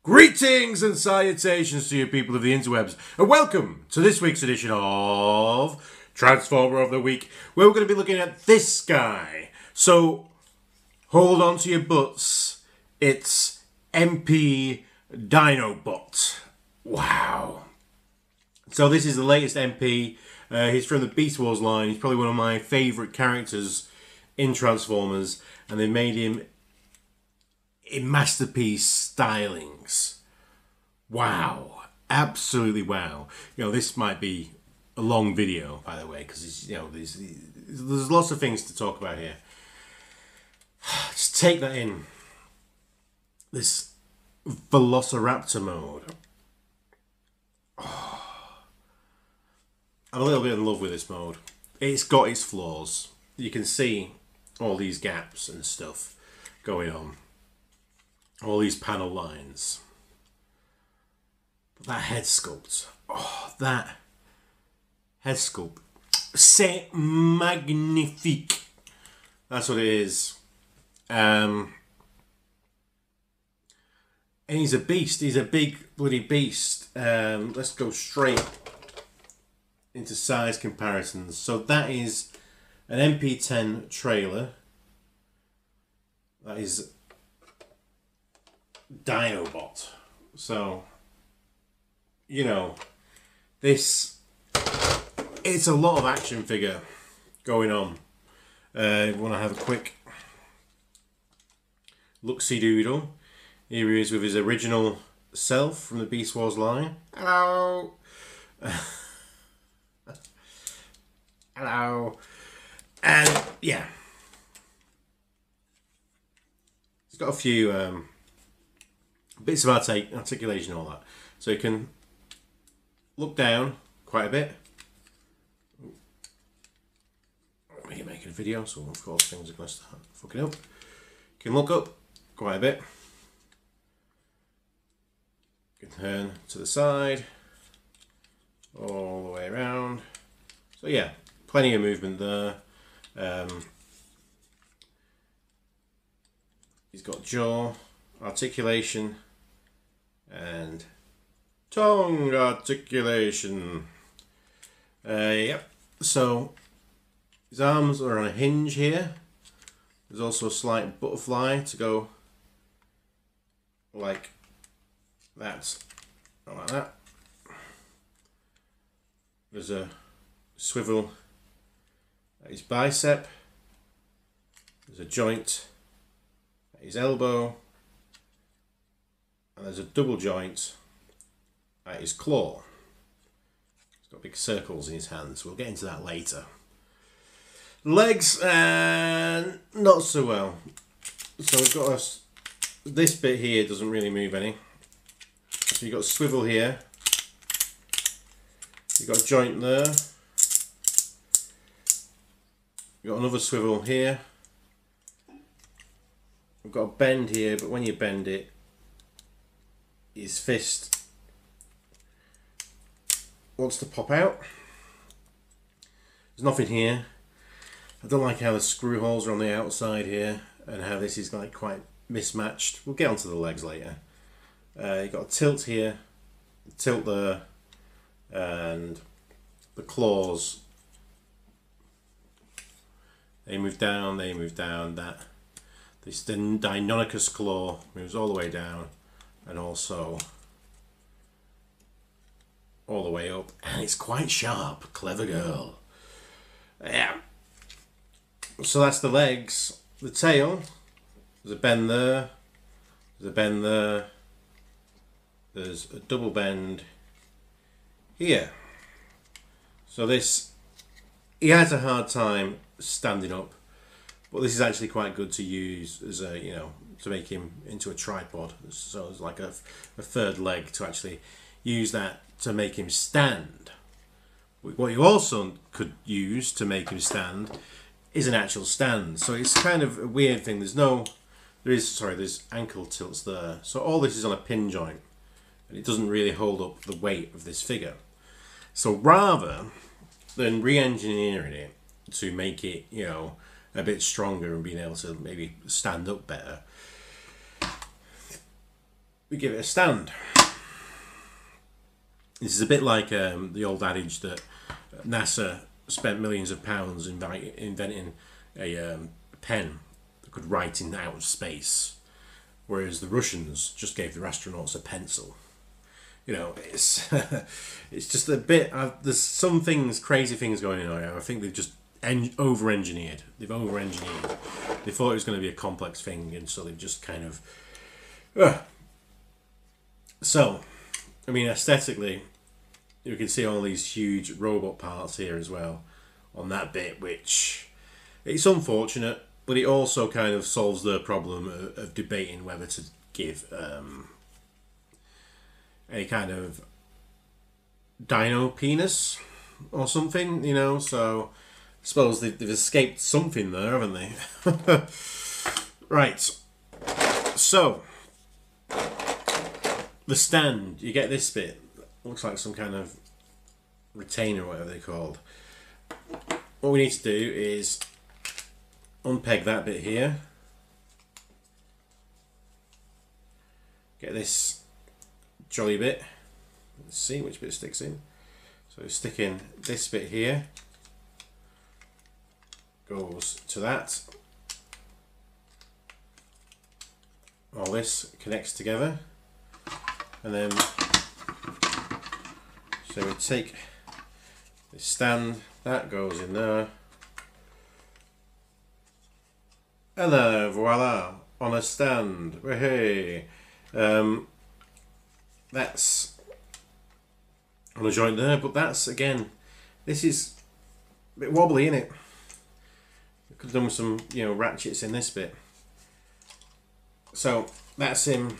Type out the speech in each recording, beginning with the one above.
Greetings and salutations to you people of the interwebs, and welcome to this week's edition of Transformer of the Week, where we're going to be looking at this guy. So, hold on to your butts. It's MP Dinobot. Wow. So this is the latest MP. He's from the Beast Wars line. He's probably one of my favourite characters in Transformers, and they made him in masterpiece stylings. Wow, absolutely wow. You know, this might be a long video, by the way, because there's lots of things to talk about here. Just take that in. This Velociraptor mode. Oh, I'm a little bit in love with this mode. It's got its flaws. You can see all these gaps and stuff going on. All these panel lines. But that head sculpt. Oh, that head sculpt. C'est magnifique. That's what it is. And he's a beast. He's a big bloody beast. Let's go straight into size comparisons. So that is an MP10 trailer. That is Dinobot. So, you know, it's a lot of action figure going on. You want to have a quick look-see doodle. Here he is with his original self from the Beast Wars line. Hello. Hello. And yeah, he's got a few bits of articulation and all that. So you can look down quite a bit. We're making a video, so of course things are going to start fucking up. You can look up quite a bit. You can turn to the side, all the way around. So yeah, plenty of movement there. He's got jaw, articulation, and tongue articulation. Yep. So his arms are on a hinge here. There's also a slight butterfly to go like that, not like that. There's a swivel at his bicep. There's a joint at his elbow. And there's a double joint at his claw. He's got big circles in his hands. We'll get into that later. Legs, not so well. So we've got this bit here doesn't really move any. So you've got a swivel here. You've got a joint there. You've got another swivel here. We've got a bend here, but when you bend it, his fist wants to pop out. There's nothing here. I don't like how the screw holes are on the outside here and how this is like quite mismatched. We'll get onto the legs later. You've got a tilt here, a tilt there, and the claws. They move down, they move down. This Deinonychus claw moves all the way down. And also all the way up, and it's quite sharp. Clever girl. Yeah. So that's the legs. The tail. There's a bend there. There's a bend there. There's a double bend here. So this, he has a hard time standing up, but this is actually quite good to use as a, you know, to make him into a tripod. So it's like a third leg to actually use that to make him stand. What you also could use to make him stand is an actual stand. So it's kind of a weird thing. There's ankle tilts there. So all this is on a pin joint, and it doesn't really hold up the weight of this figure. So rather than re-engineering it to make it, you know, a bit stronger and being able to maybe stand up better, we give it a stand. This is a bit like the old adage that NASA spent millions of pounds inventing a pen that could write in outer space, whereas the Russians just gave their astronauts a pencil. You know, it's it's just a bit. There's some things, crazy things going on here. I think they've just over-engineered. They've over-engineered. They thought it was going to be a complex thing, and so they've just kind of. So, I mean, aesthetically, you can see all these huge robot parts here as well on that bit, which it's unfortunate, but it also kind of solves the problem of debating whether to give any kind of dino penis or something, you know. So I suppose they've escaped something there, haven't they? Right. So the stand, you get this bit. Looks like some kind of retainer or whatever they're called. What we need to do is unpeg that bit here. Get this jolly bit. Let's see which bit sticks in. So stick in this bit here. Goes to that. All this connects together. And then so we take this stand, that goes in there. And then voila, on a stand. Hey, that's on a joint there, but that's again, this is a bit wobbly, isn't it? We could have done with some, you know, ratchets in this bit. So that's him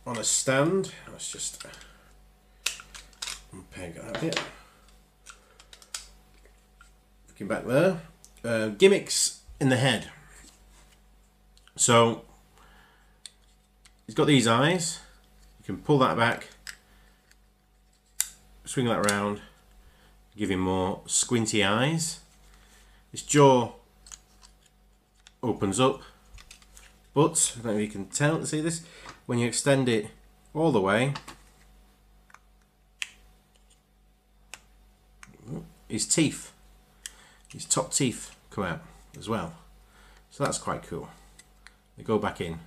on a stand. Let's just unpeg that bit. Looking back there. Gimmicks in the head. So he's got these eyes. You can pull that back, swing that around, give him more squinty eyes. His jaw opens up, but I don't know if you can tell, see this? When you extend it all the way, his teeth, his top teeth come out as well. So that's quite cool. They go back in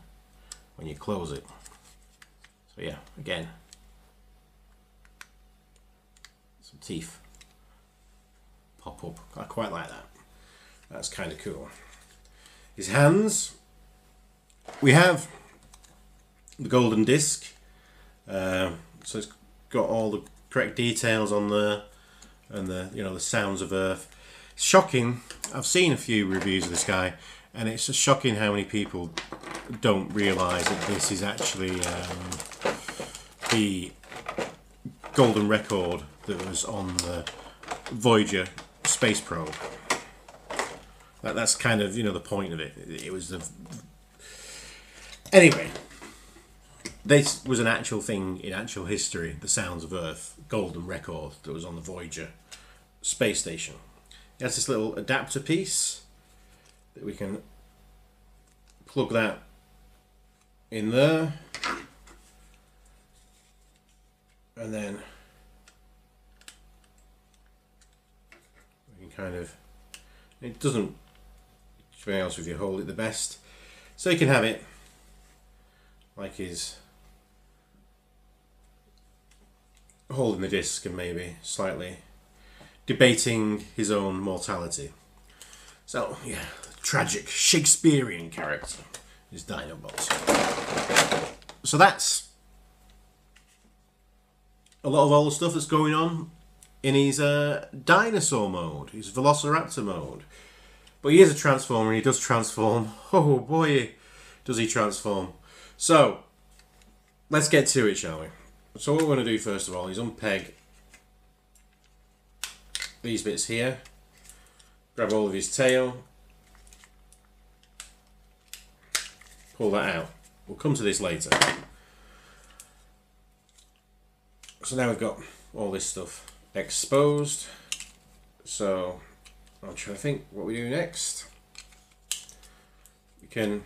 when you close it. So yeah, again, some teeth pop up. I quite like that. That's kind of cool. His hands, we have the golden disc, so it's got all the correct details on there, and the, you know, the sounds of Earth. It's shocking. I've seen a few reviews of this guy, and it's just shocking how many people don't realise that this is actually the golden record that was on the Voyager space probe. That's kind of, you know, the point of it. It was the... Anyway, this was an actual thing in actual history, the Sounds of Earth golden record that was on the Voyager space station. It has this little adapter piece that we can plug that in there, and then we can kind of, it doesn't, to be honest with you, hold it the best, so you can have it like his holding the disc and maybe slightly debating his own mortality. So yeah, tragic Shakespearean character is Dinobot. So that's a lot of all the stuff that's going on in his dinosaur mode, his Velociraptor mode. But he is a transformer, and he does transform. Oh boy, does he transform. So let's get to it, shall we? So what we're going to do first of all is unpeg these bits here, grab all of his tail, pull that out. We'll come to this later. So now we've got all this stuff exposed. So I'm trying to think what we do next. We you can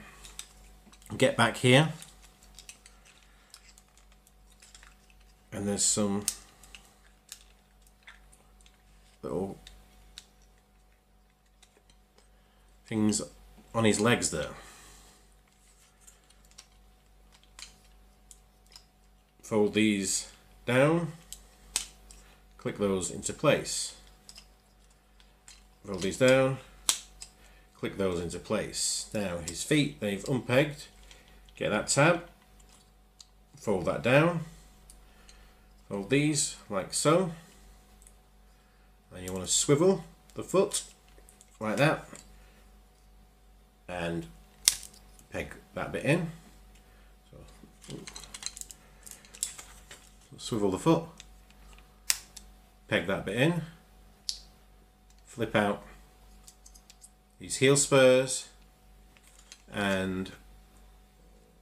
get back here, and there's some little things on his legs there. Fold these down, click those into place. Fold these down, click those into place. Now his feet, they've unpegged. Get that tab, fold that down, fold these like so. And you want to swivel the foot like that and peg that bit in. So, swivel the foot, peg that bit in, flip out these heel spurs, and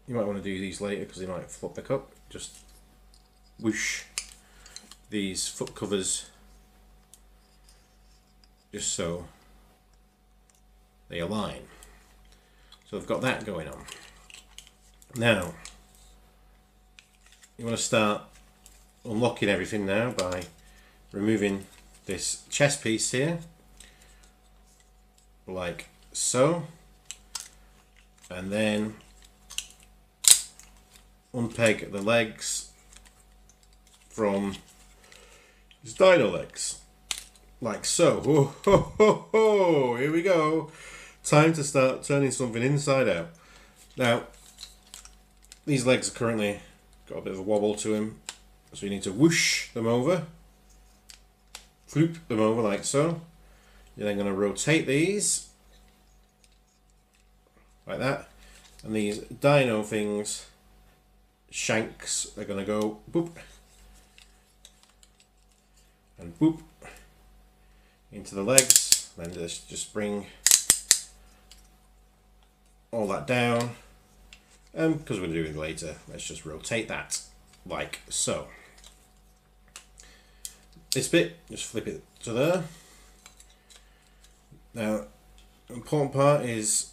you might want to do these later because they might flop back up. Just whoosh these foot covers just so they align. So I've got that going on. Now you want to start unlocking everything now by removing this chest piece here like so, and then unpeg the legs from his dino legs like so. Oh, ho, ho, ho. Here we go. Time to start turning something inside out. Now these legs are currently got a bit of a wobble to him, so you need to whoosh them over, floop them over like so. You're then going to rotate these like that, and these dino things, shanks, are going to go boop and boop into the legs. Then just bring all that down, and because we're doing it later, let's just rotate that like so. This bit, just flip it to there. Now, the important part is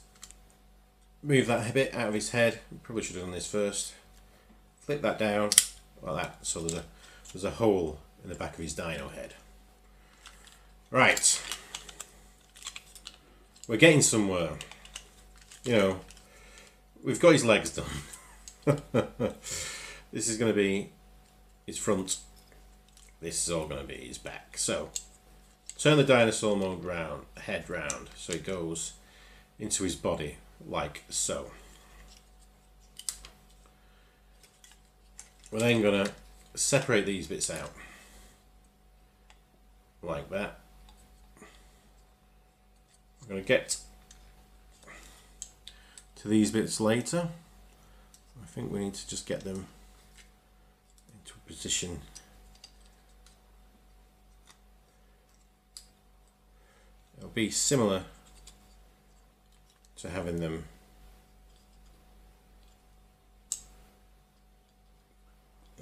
move that bit out of his head. Probably should have done this first. Flip that down like that, so there's a hole in the back of his dino head. Right, we're getting somewhere. You know, we've got his legs done. This is going to be his front. This is all going to be his back. So turn the dinosaur mode head round so it goes into his body like so. We're then going to separate these bits out like that. I'm going to get to these bits later. I think we need to just get them into a position. It'll be similar to having them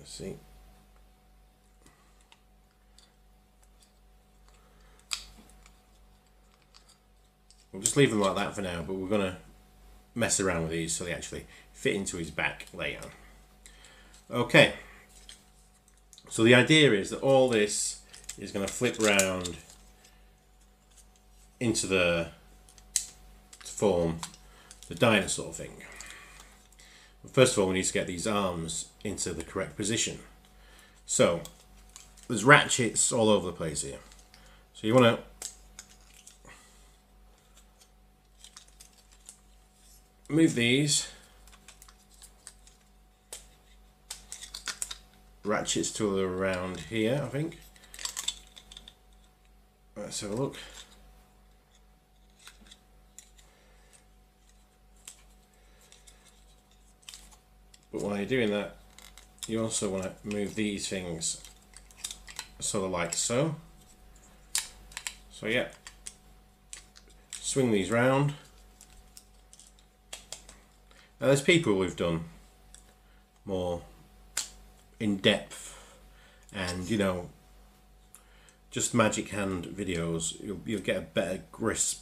see. We'll just leave them like that for now, but we're going to mess around with these so they actually fit into his back layout. Okay, so the idea is that all this is going to flip round into to form the dinosaur thing. But first of all, we need to get these arms into the correct position. So there's ratchets all over the place here. So you want to move these ratchets to around here, I think. Let's have a look. But while you're doing that, you also want to move these things sort of like so. So yeah, swing these round. Now there's people who've done more in depth and, you know, just magic hand videos. You'll get a better grasp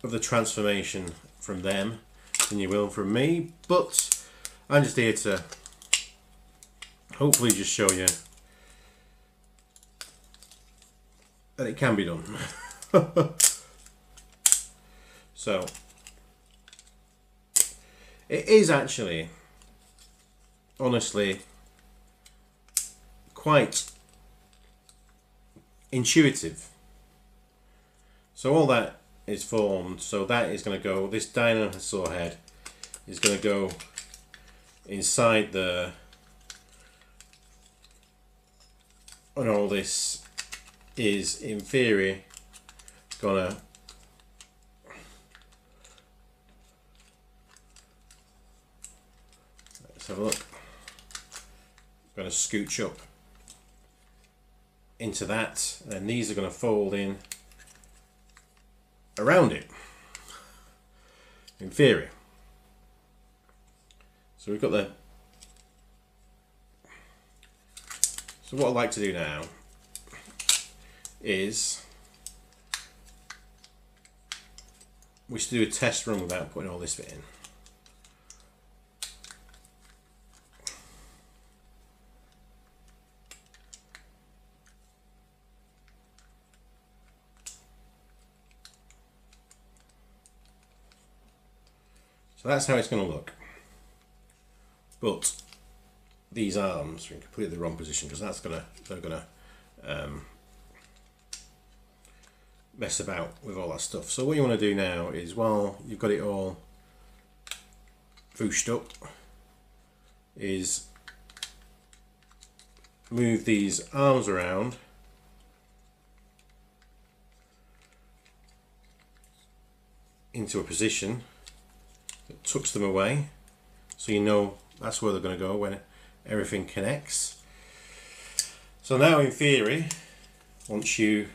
of the transformation from them than you will from me, but I'm just here to hopefully just show you that it can be done. So it is actually honestly quite intuitive. So all that is formed, so that is going to go, this dinosaur head is going to go inside there, and all this is in theory gonna let's have a look, gonna scooch up into that, and then these are going to fold in around it in theory. So we've got the, so what I'd like to do now is we should do a test run without putting all this bit in. So that's how it's going to look. But these arms are in completely the wrong position, because that's they're gonna mess about with all that stuff. So what you want to do now is, while you've got it all fooshed up, is move these arms around into a position that tucks them away, so you know that's where they're going to go when everything connects. So now in theory, once you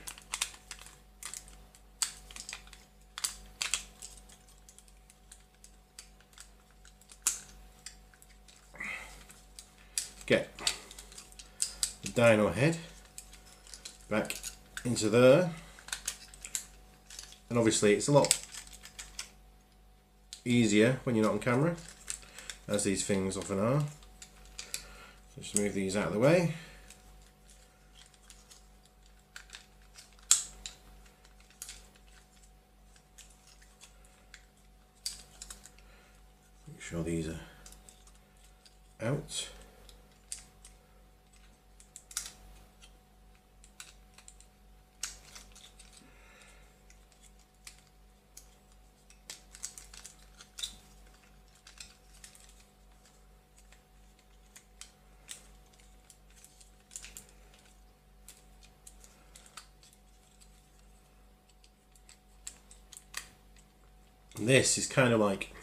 get the dino head back into there, and obviously it's a lot easier when you're not on camera, as these things often are. So just move these out of the way. Make sure these are out. This is kind of like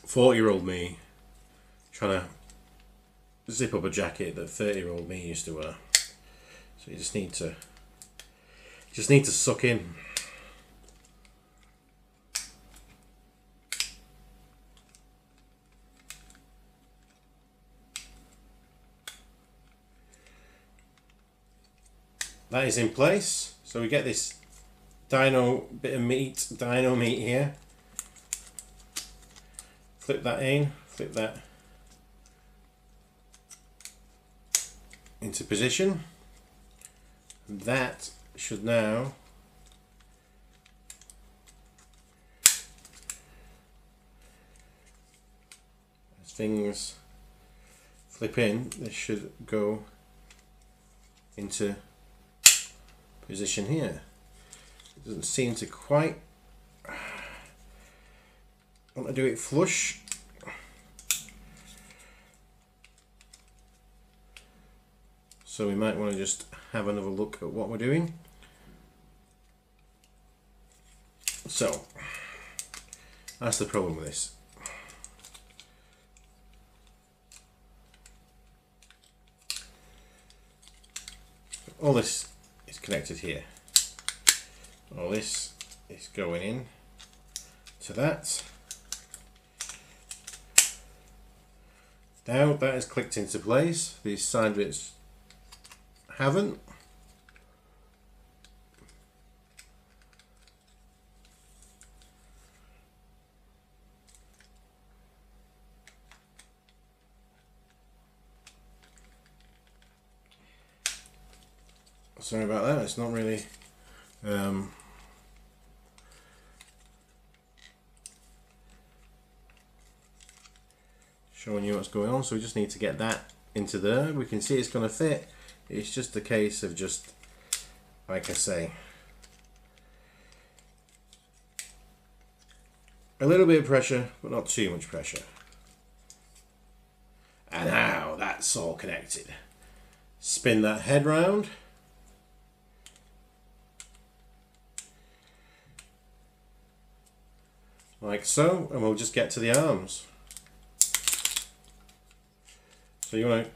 40-year-old me trying to zip up a jacket that 30-year-old me used to wear. So you just need to suck in. That is in place. So we get this dino meat here. Flip that in, flip that into position. That should now as things flip in, this should go into position here. It doesn't seem to quite want to do it flush. So we might want to just have another look at what we're doing. So that's the problem with this. All this is connected here. All this is going in to that. Now that is clicked into place. These side bits haven't. Sorry about that, it's not really showing you what's going on, so we just need to get that into there. We can see it's going to fit. It's just a case of just, like I say, a little bit of pressure, but not too much pressure. And now that's all connected. Spin that head round. Like so, and we'll just get to the arms. So you want to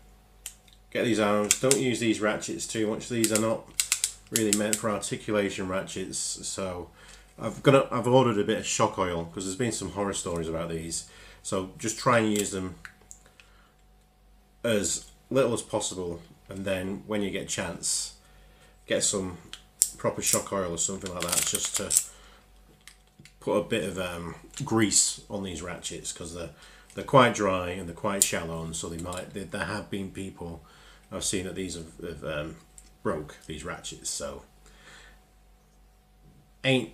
get these arms. Don't use these ratchets too much. These are not really meant for articulation ratchets. So I've ordered a bit of shock oil because there's been some horror stories about these. So just try and use them as little as possible, and then when you get a chance, get some proper shock oil or something like that, just to put a bit of grease on these ratchets, because they're quite dry and they're quite shallow, and so there have been people I've seen that these have broke these ratchets. So ain't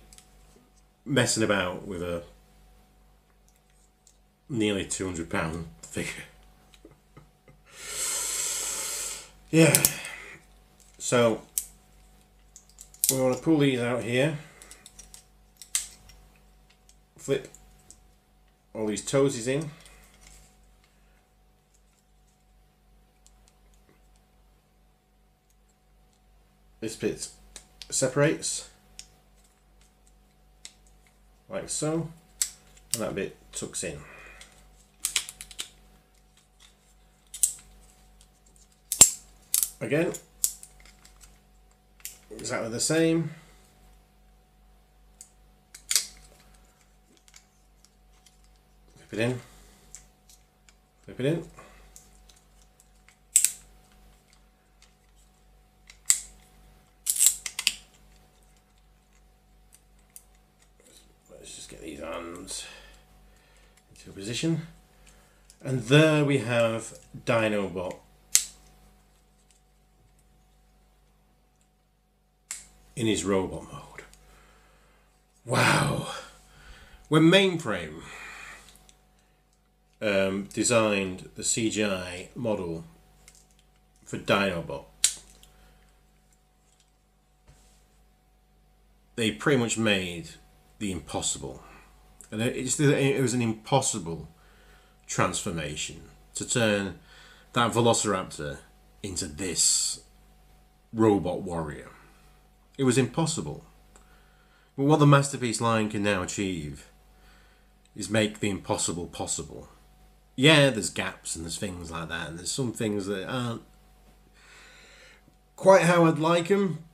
messing about with a nearly £200 figure. Yeah, so we want to pull these out here, flip all these toesies in, this bit separates like so, and that bit tucks in. Again, exactly the same. Flip it in, flip it in. Let's just get these arms into a position. And there we have Dinobot in his robot mode. Wow. When Mainframe designed the CGI model for Dinobot, they pretty much made the impossible. And it was an impossible transformation to turn that Velociraptor into this robot warrior. It was impossible. But what the Masterpiece line can now achieve is make the impossible possible. Yeah, there's gaps and there's things like that, and there's some things that aren't quite how I'd like them.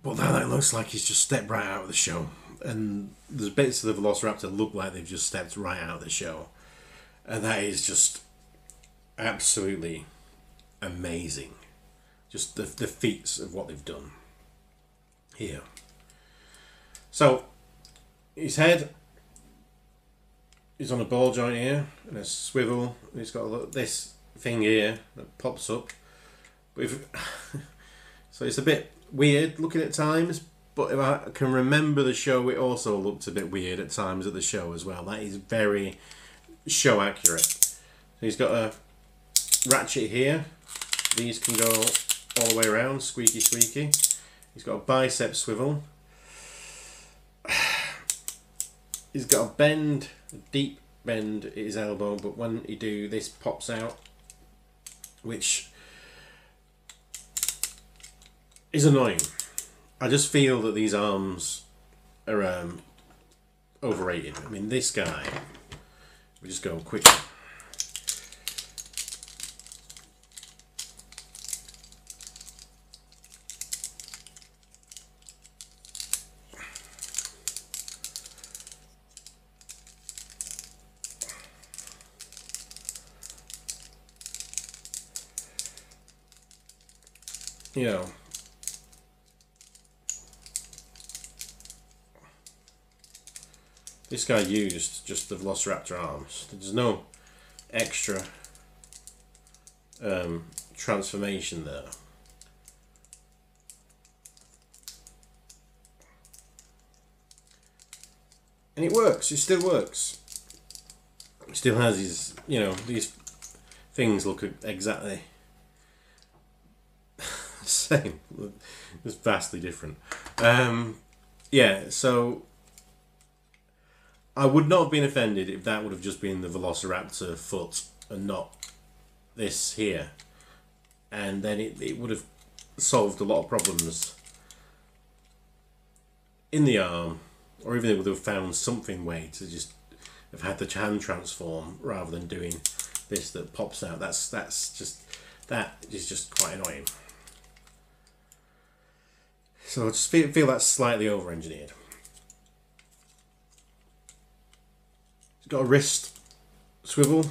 But now that looks like he's just stepped right out of the show. And there's bits of the Velociraptor look like they've just stepped right out of the show. And that is just absolutely amazing. Just the feats of what they've done here. So his head is on a ball joint here and a swivel. And he's got this thing here that pops up. But so it's a bit weird looking at times. But if I can remember the show, it also looked a bit weird at times at the show as well. That is very show accurate. So he's got a ratchet here. These can go all the way around, squeaky squeaky. He's got a bicep swivel. He's got a bend, a deep bend at his elbow, but when he do, this pops out, which is annoying. I just feel that these arms are overrated. I mean, this guy, we just go quickly. You know, this guy used just the Velociraptor arms. There's no extra transformation there. And it works, it still works. It still has these, you know, these things look exactly the same. It's vastly different. Yeah, so I would not have been offended if that would have just been the Velociraptor foot and not this here. And then it would have solved a lot of problems in the arm, or even they would have found something way to just have had the hand transform rather than doing this that pops out. That is just quite annoying. So I just feel that's slightly over-engineered. It's got a wrist swivel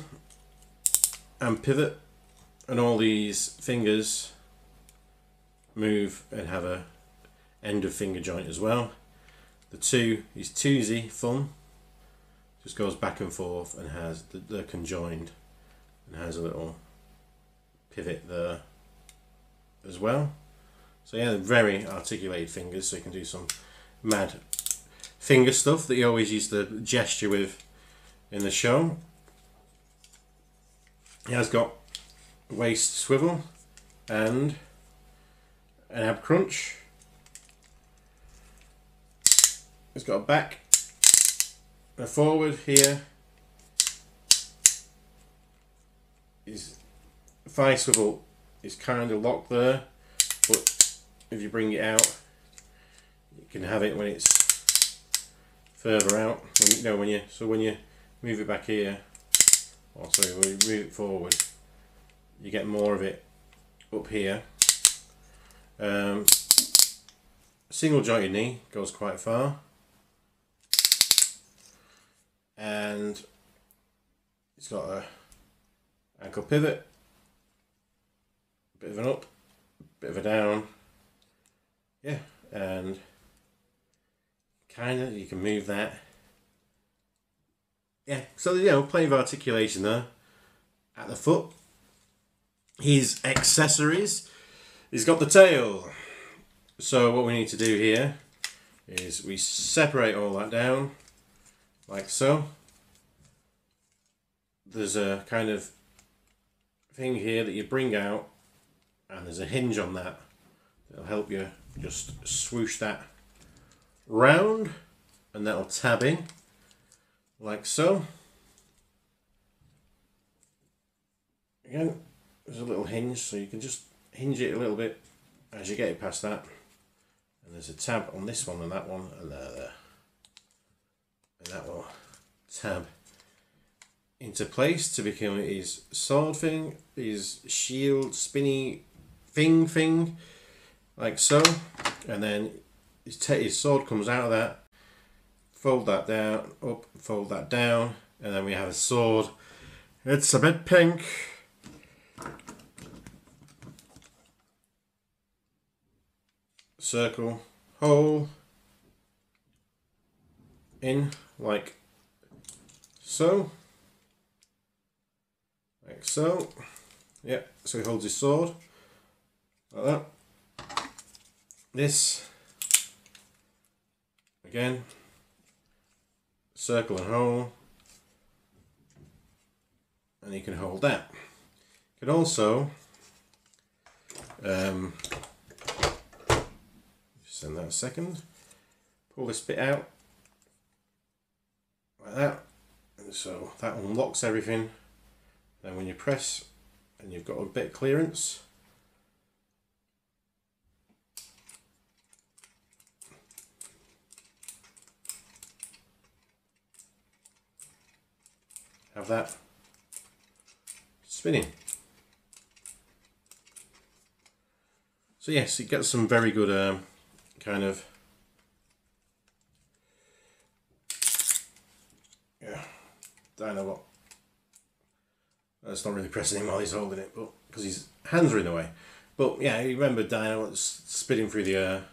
and pivot, and all these fingers move and have a end of finger joint as well. The two is twosie thumb, just goes back and forth and has they're conjoined and has a little pivot there as well. So yeah, very articulated fingers, so you can do some mad finger stuff that you always used to gesture with in the show. He has got waist swivel and an ab crunch. It's got a back, a forward here. His thigh swivel is kind of locked there, but if you bring it out, you can have it when it's further out. When you move it back here, or sorry, when you move it forward, you get more of it up here. Single jointed knee goes quite far, and it's got a ankle pivot, bit of an up, bit of a down, yeah, and kind of you can move that, yeah. So you know, plenty of articulation there at the foot. His accessories, he's got the tail. So what we need to do here is we separate all that down like so. There's a kind of thing here that you bring out, and there's a hinge on that that'll help you just swoosh that round, and that'll tab in like so. Again, there's a little hinge, so you can just hinge it a little bit as you get it past that. And there's a tab on this one and that one, and there. And that will tab into place to become his sword thing, his shield spinny thing, like so. And then his sword comes out of that, fold that down, up, fold that down, and then we have a sword. It's a bit pink. Circle, hole, in, like so. Like so. Yep, so he holds his sword. Like that. This, again, circle and hole. And you can hold that. You can also send that a second. Pull this bit out like that, and so that unlocks everything. Then when you press and you've got a bit of clearance, have that spinning. So yes, it gets some very good kind of, yeah, Dinobot. It's not really pressing him while he's holding it, but because his hands are in the way. But yeah, you remember Dinobot spitting through the air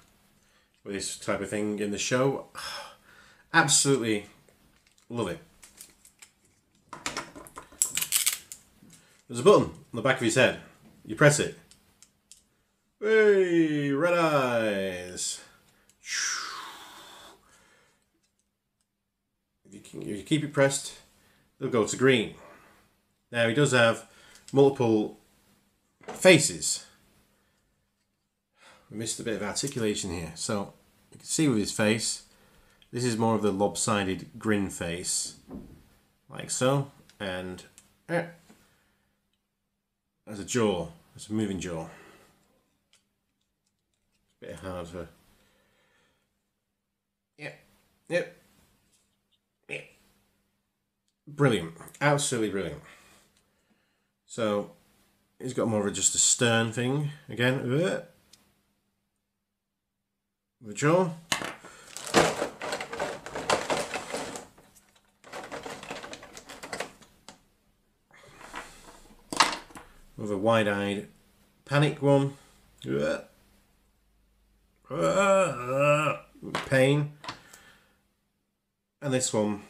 with this type of thing in the show. Absolutely love it. There's a button on the back of his head. You press it. Hey, red eyes. if you keep it pressed, they'll go to green. Now he does have multiple faces. We missed a bit of articulation here. So you can see with his face, this is more of the lopsided grin face, like so, and there's a jaw, there's a moving jaw. Bit hard for. Yep. Brilliant, absolutely brilliant. So he's got more of just a stern thing again. The jaw. With a wide-eyed panic one. Pain. And this one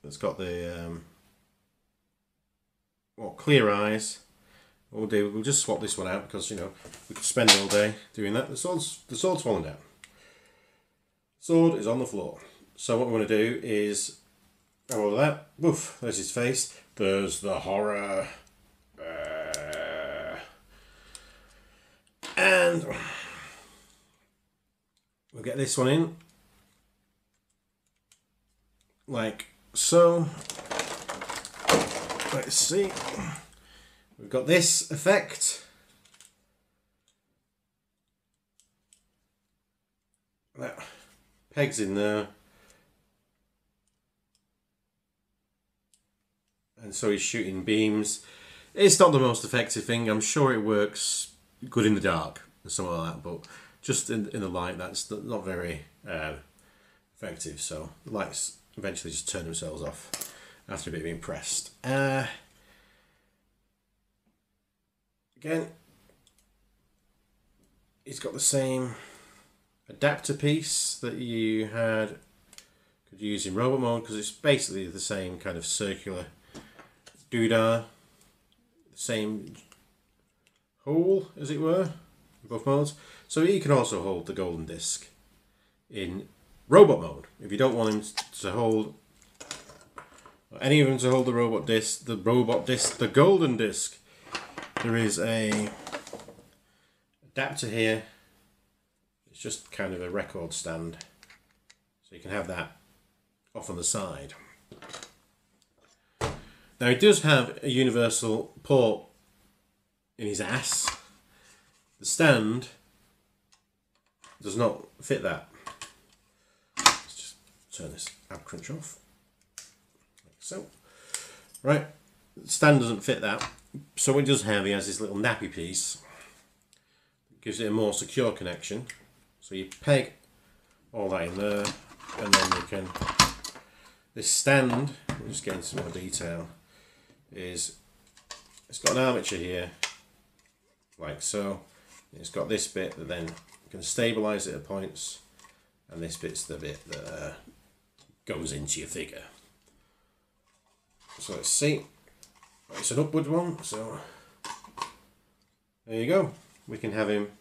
that's got the clear eyes. What we'll just swap this one out because, you know, we could spend all day doing that. The sword's fallen down. Sword is on the floor. So what we're going to do is, all of that. Woof, there's his face. There's the horror. And we'll get this one in. Like so. Let's see. We've got this effect. That pegs in there. And so he's shooting beams. It's not the most effective thing. I'm sure it works good in the dark and something like that, but just in the light, that's not very effective. So the lights eventually just turn themselves off after a bit of being pressed. Again, it's got the same adapter piece that you could use in robot mode, because it's basically the same kind of circular doodah, same hole as it were in both modes. So you can also hold the golden disc in robot mode if you don't want him to hold, any of them to hold the robot disc, the golden disc. There is a adapter here. It's just kind of a record stand, so you can have that off on the side. Now he does have a universal port in his ass. The stand does not fit that. Let's just turn this ab crunch off, like so. Right, the stand doesn't fit that. So what he does have, he has this little nappy piece. Gives it a more secure connection. So you peg all that in there, and then you can. This stand, we'll just get into more detail. It's got an armature here, like so. It's got this bit that then you can stabilise it at points, and this bit's the bit that goes into your figure. So let's see. It's an upward one, so there you go. We can have him,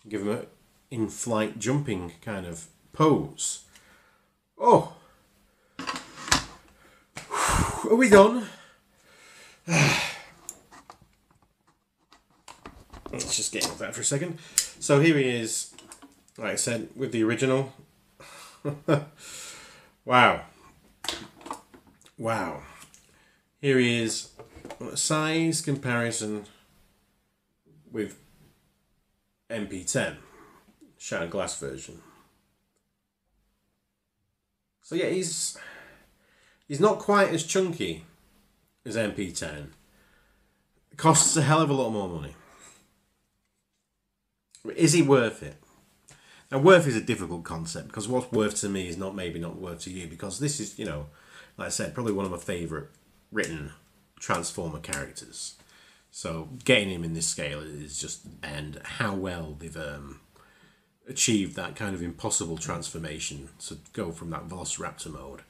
give him a in-flight jumping kind of pose. Oh, are we done? Let's just get into that for a second. So here he is, like I said, with the original. Wow. Here he is on a size comparison with MP10, Shattered Glass version. So yeah, he's not quite as chunky as MP10. It costs a hell of a lot more money. Is he worth it? Now, worth is a difficult concept, because what's worth to me is maybe not worth to you, because this is, you know, like I said, probably one of my favourite written Transformer characters. So getting him in this scale is just, and how well they've achieved that kind of impossible transformation to go from that Velociraptor mode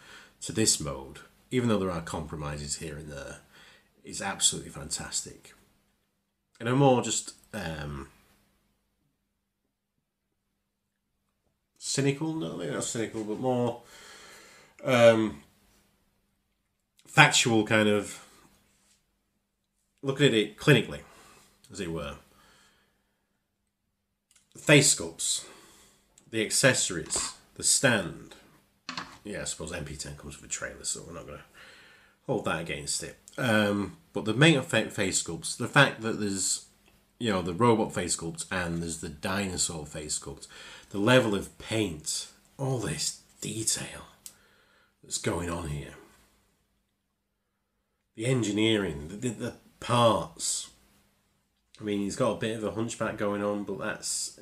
to this mode, even though there are compromises here and there, is absolutely fantastic. And a more just cynical, no, maybe not cynical, but more factual kind of looking at it clinically, as it were. The face sculpts, the accessories, the stand. Yeah, I suppose MP10 comes with a trailer, so we're not going to hold that against it. But the main face sculpts, the fact that there's, the robot face sculpt and there's the dinosaur face sculpt, the level of paint, all this detail that's going on here. The engineering, the parts. I mean, he's got a bit of a hunchback going on, but that's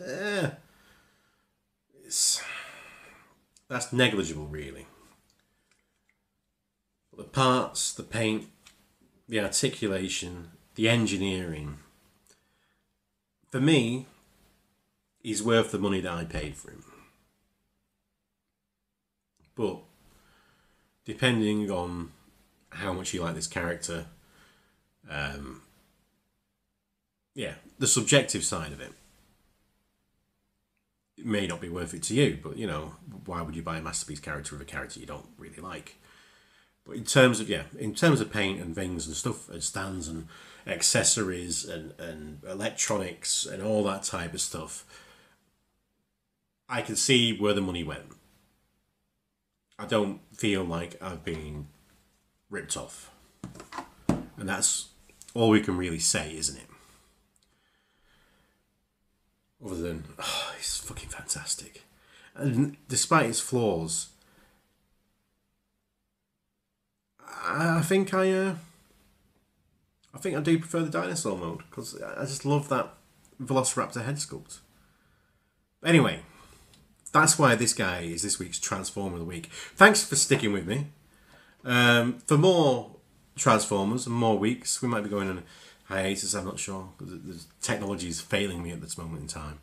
negligible, really. But the parts, the paint, the articulation, the engineering. For me, he's worth the money that I paid for him. But depending on how much you like this character, the subjective side of it may not be worth it to you, but why would you buy a masterpiece character of a character you don't really like? But in terms of paint and things and stuff and stands and accessories and electronics and all that type of stuff, I can see where the money went. I don't feel like I've been ripped off. And that's all we can really say, isn't it? Other than, it's fucking fantastic. And despite its flaws, I think I do prefer the dinosaur mode, because I just love that Velociraptor head sculpt. Anyway, that's why this guy is this week's Transformer of the Week. Thanks for sticking with me. For more Transformers and more weeks, we might be going on hiatus, I'm not sure, because the technology is failing me at this moment in time.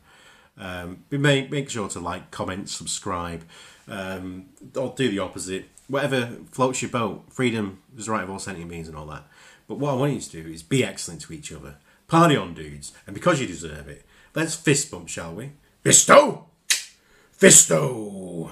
Make sure to like, comment, subscribe, or do the opposite. Whatever floats your boat. Freedom is the right of all sentient beings and all that. But what I want you to do is be excellent to each other. Party on, dudes. And because you deserve it, let's fist bump, shall we? Fisto! Fisto!